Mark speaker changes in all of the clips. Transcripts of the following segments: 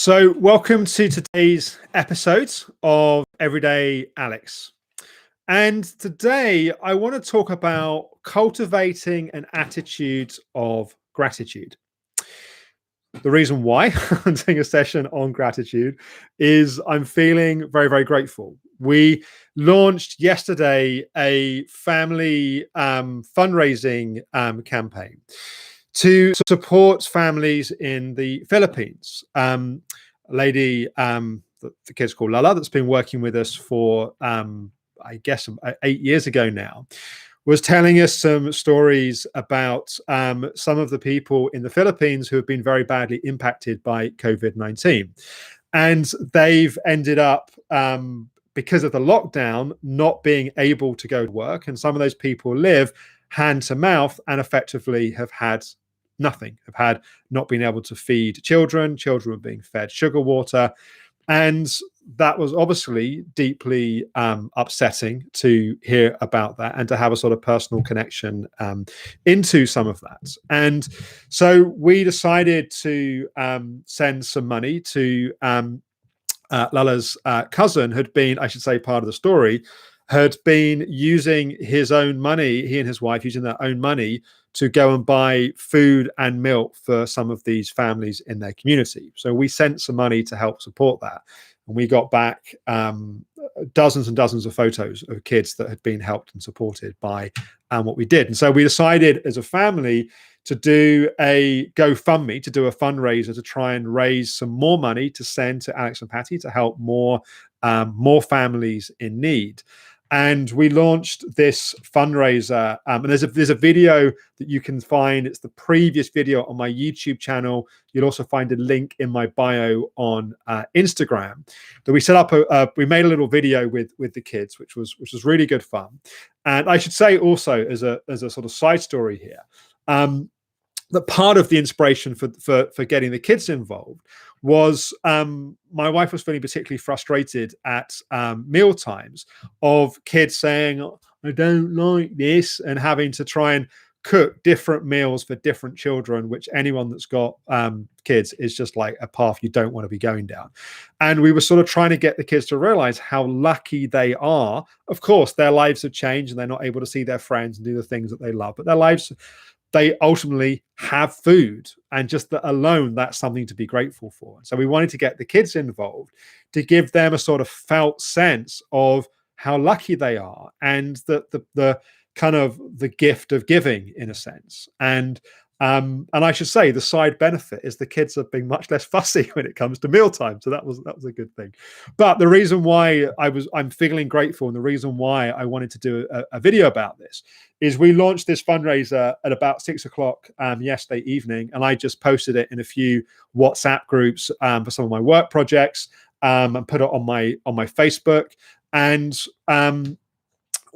Speaker 1: So, welcome to today's episode of Everyday Alex. And today I want to talk about cultivating an attitude of gratitude. The reason why I'm doing a session on gratitude is I'm feeling very, very grateful. We launched yesterday a family fundraising campaign to support families in the Philippines. A lady, the kid's called Lala, that's been working with us for, I guess, 8 years ago now, was telling us some stories about some of the people in the Philippines who have been very badly impacted by COVID-19. And they've ended up, because of the lockdown, not being able to go to work. And some of those people live hand to mouth and effectively have had nothing, have had not been able to feed children. Children were being fed sugar water. And that was obviously deeply upsetting to hear about that and to have a sort of personal connection into some of that. And so we decided to send some money to Lala's cousin, had been, I should say, part of the story, had been using his own money, he and his wife using their own money to go and buy food and milk for some of these families in their community. So we sent some money to help support that. And we got back dozens and dozens of photos of kids that had been helped and supported by what we did. And so we decided as a family to do a GoFundMe, to do a fundraiser to try and raise some more money to send to Alex and Patty to help more families in need. And we launched this fundraiser, and there's a video that you can find. It's the previous video on my YouTube channel. You'll also find a link in my bio on Instagram. That we set up we made a little video with the kids, which was really good fun. And I should say also, as a sort of side story here, that part of the inspiration for getting the kids involved was my wife was feeling particularly frustrated at meal times of kids saying, I don't like this, and having to try and cook different meals for different children, which anyone that's got kids is just like a path you don't want to be going down. And we were sort of trying to get the kids to realize how lucky they are. Of course, their lives have changed and they're not able to see their friends and do the things that they love, but their lives, they ultimately have food, and just that alone, that's something to be grateful for. So we wanted to get the kids involved to give them a sort of felt sense of how lucky they are, and that the kind of the gift of giving, in a sense. And I should say the side benefit is the kids have been much less fussy when it comes to mealtime. So that was a good thing. But the reason why I'm feeling grateful, and the reason why I wanted to do a video about this, is we launched this fundraiser at about 6 o'clock yesterday evening, and I just posted it in a few WhatsApp groups for some of my work projects, and put it on my Facebook. And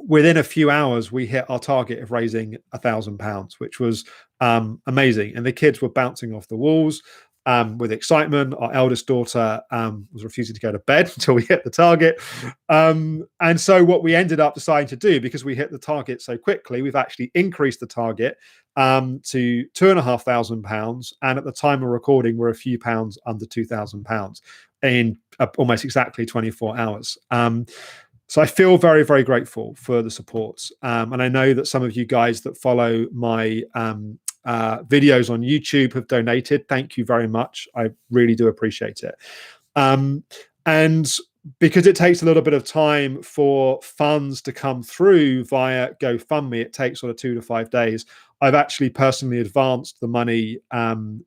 Speaker 1: within a few hours, we hit our target of raising £1,000, which was amazing. And the kids were bouncing off the walls with excitement. Our eldest daughter was refusing to go to bed until we hit the target. And so what we ended up deciding to do, because we hit the target so quickly, we've actually increased the target to £2,500. And at the time of recording, we're a few pounds under £2,000 in almost exactly 24 hours. So I feel very, very grateful for the support. And I know that some of you guys that follow my videos on YouTube have donated. Thank you very much. I really do appreciate it. And because it takes a little bit of time for funds to come through via GoFundMe, it takes sort of 2 to 5 days. I've actually personally advanced the money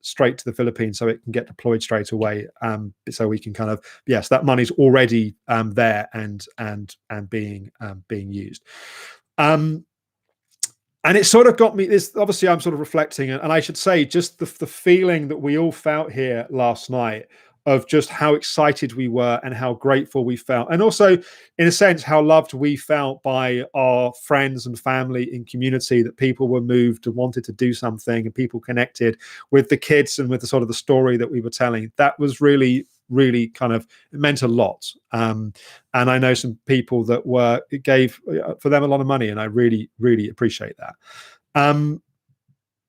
Speaker 1: straight to the Philippines so it can get deployed straight away. So we can kind of, yes, that money's already there and being used. And it sort of got me this, obviously I'm sort of reflecting, and I should say just the feeling that we all felt here last night of just how excited we were and how grateful we felt. And also, in a sense, how loved we felt by our friends and family and community, that people were moved and wanted to do something, and people connected with the kids and with the sort of the story that we were telling. That was really, really kind of, it meant a lot. And I know some people that it gave for them a lot of money, and I really, really appreciate that.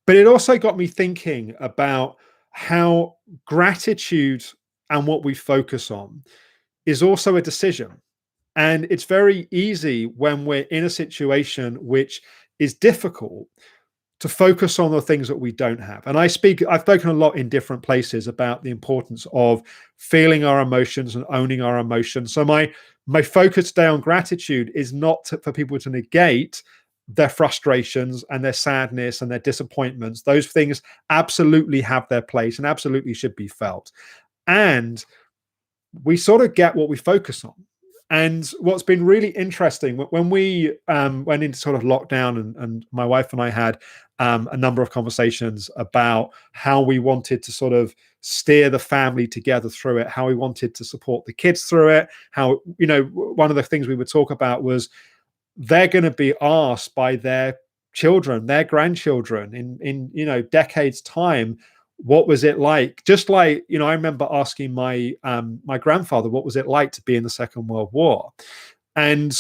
Speaker 1: But it also got me thinking about how gratitude and what we focus on is also a decision. And it's very easy when we're in a situation which is difficult to focus on the things that we don't have. And I've spoken a lot in different places about the importance of feeling our emotions and owning our emotions. So my focus today on gratitude is not for people to negate their frustrations and their sadness and their disappointments. Those things absolutely have their place and absolutely should be felt. And we sort of get what we focus on. And what's been really interesting, when we went into sort of lockdown, and my wife and I had a number of conversations about how we wanted to sort of steer the family together through it, how we wanted to support the kids through it, how, one of the things we would talk about was they're going to be asked by their children, their grandchildren in decades time, what was it like? Just like, I remember asking my my grandfather, what was it like to be in the Second World War? And,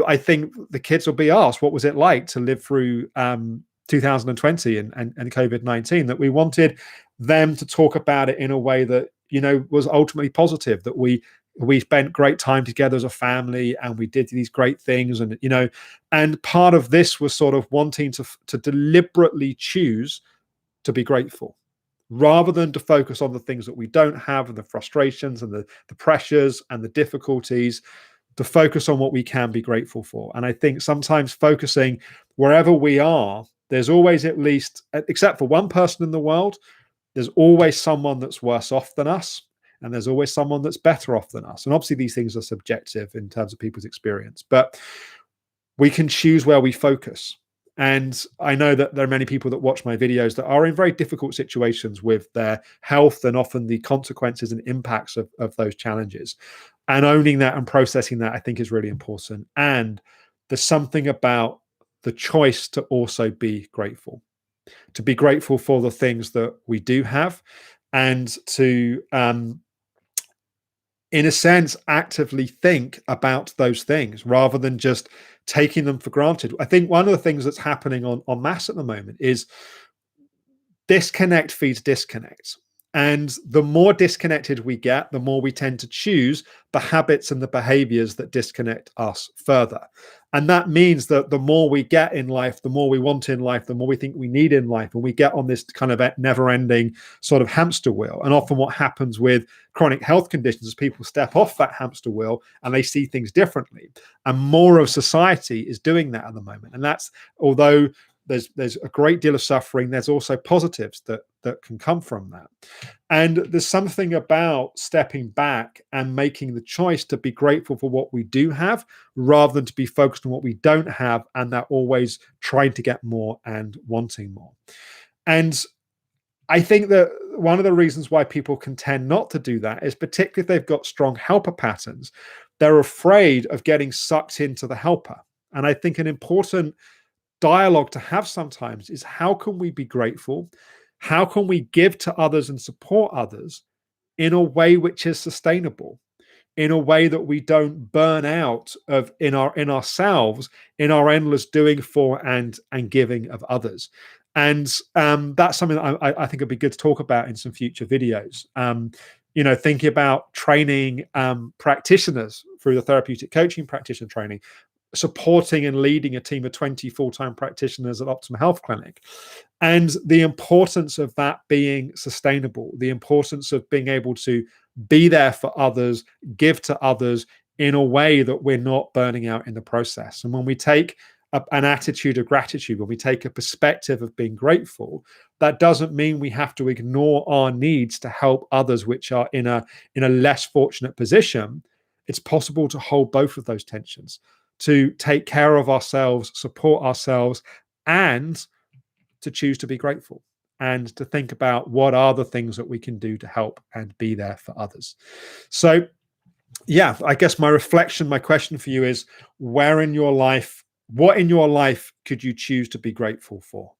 Speaker 1: I think the kids will be asked, what was it like to live through 2020 and COVID-19, that we wanted them to talk about it in a way that, was ultimately positive, that we spent great time together as a family and we did these great things. And, and part of this was sort of wanting to deliberately choose to be grateful rather than to focus on the things that we don't have and the frustrations and the pressures and the difficulties, to focus on what we can be grateful for. And I think sometimes focusing wherever we are, there's always, at least, except for one person in the world, there's always someone that's worse off than us. And there's always someone that's better off than us. And obviously these things are subjective in terms of people's experience, but we can choose where we focus. And I know that there are many people that watch my videos that are in very difficult situations with their health and often the consequences and impacts of those challenges. And owning that and processing that, I think, is really important. And there's something about the choice to also be grateful for the things that we do have, and to, in a sense, actively think about those things rather than just taking them for granted. I think one of the things that's happening en masse at the moment is disconnect feeds disconnect. And the more disconnected we get, the more we tend to choose the habits and the behaviors that disconnect us further. And that means that the more we get in life, the more we want in life, the more we think we need in life, and we get on this kind of never-ending sort of hamster wheel. And often what happens with chronic health conditions is people step off that hamster wheel and they see things differently. And more of society is doing that at the moment. And that's, although there's a great deal of suffering, there's also positives that can come from that. And there's something about stepping back and making the choice to be grateful for what we do have rather than to be focused on what we don't have, and that always trying to get more and wanting more. And I think that one of the reasons why people can tend not to do that is, particularly if they've got strong helper patterns, they're afraid of getting sucked into the helper. And I think an important dialogue to have sometimes is, how can we be grateful? How can we give to others and support others in a way which is sustainable, in a way that we don't burn out in ourselves, in our endless doing for and giving of others? And that's something that I think would be good to talk about in some future videos. Thinking about training practitioners through the therapeutic coaching practitioner training, supporting and leading a team of 20 full-time practitioners at Optimum Health Clinic, and the importance of that being sustainable, the importance of being able to be there for others, give to others in a way that we're not burning out in the process. And when we take an attitude of gratitude, when we take a perspective of being grateful, that doesn't mean we have to ignore our needs to help others which are in a less fortunate position. It's possible to hold both of those tensions, to take care of ourselves, support ourselves, and to choose to be grateful, and to think about what are the things that we can do to help and be there for others. So, yeah, I guess my question for you is, what in your life could you choose to be grateful for?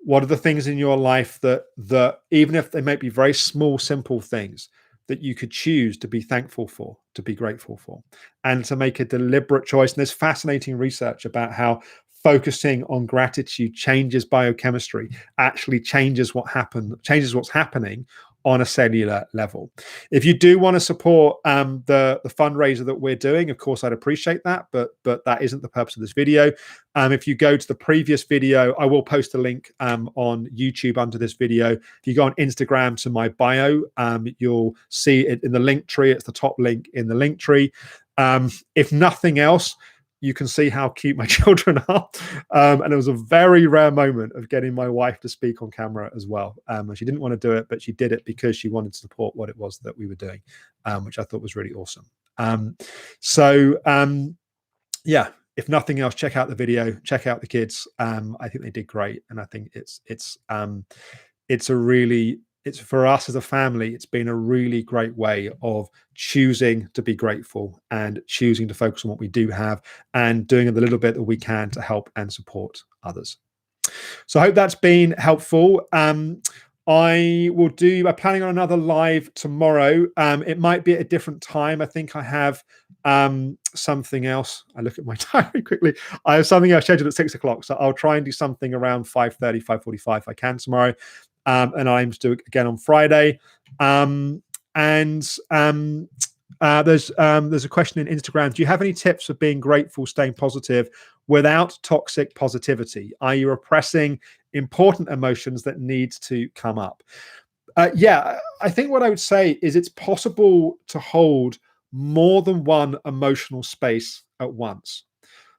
Speaker 1: What are the things in your life that even if they might be very small, simple things, that you could choose to be thankful for, to be grateful for, and to make a deliberate choice? And there's fascinating research about how focusing on gratitude changes biochemistry, actually changes what's happening on a cellular level. If you do want to support the fundraiser that we're doing, of course, I'd appreciate that, but that isn't the purpose of this video. If you go to the previous video, I will post a link on YouTube under this video. If you go on Instagram to my bio, you'll see it in the link tree. It's the top link in the link tree. If nothing else, you can see how cute my children are. And it was a very rare moment of getting my wife to speak on camera as well. She didn't want to do it, but she did it because she wanted to support what it was that we were doing, which I thought was really awesome. Yeah, if nothing else, check out the video, check out the kids. I think they did great. And I think it's for us as a family, it's been a really great way of choosing to be grateful and choosing to focus on what we do have and doing the little bit that we can to help and support others. So I hope that's been helpful. I'm planning on another live tomorrow. It might be at a different time. I think I have something else. I look at my diary quickly. I have something else scheduled at 6 o'clock. So I'll try and do something around 5:30, 5:45 if I can tomorrow. And I aim to do it again on Friday. There's a question in Instagram. Do you have any tips for being grateful, staying positive without toxic positivity? Are you repressing important emotions that need to come up? Yeah, I think what I would say is it's possible to hold more than one emotional space at once.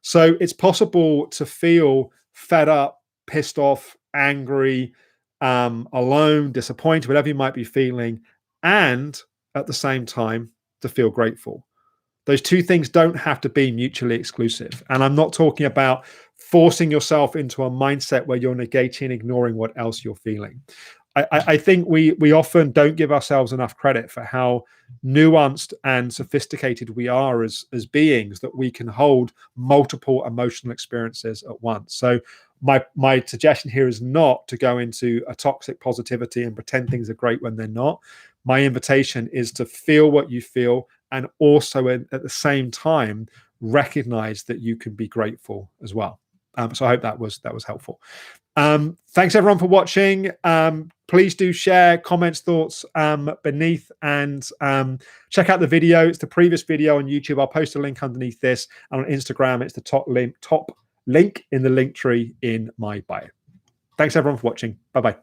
Speaker 1: So it's possible to feel fed up, pissed off, angry, alone, disappointed, whatever you might be feeling, and at the same time to feel grateful. Those two things don't have to be mutually exclusive. And I'm not talking about forcing yourself into a mindset where you're negating and ignoring what else you're feeling. I think we often don't give ourselves enough credit for how nuanced and sophisticated we are as beings, that we can hold multiple emotional experiences at once. So my suggestion here is not to go into a toxic positivity and pretend things are great when they're not. My invitation is to feel what you feel, and also at the same time recognize that you can be grateful as well. So I hope that was helpful. Thanks everyone for watching. Please do share comments, thoughts beneath, and check out the video. It's the previous video on YouTube. I'll post a link underneath this, and on Instagram it's the top link in the link tree in my bio. Thanks everyone for watching. Bye bye.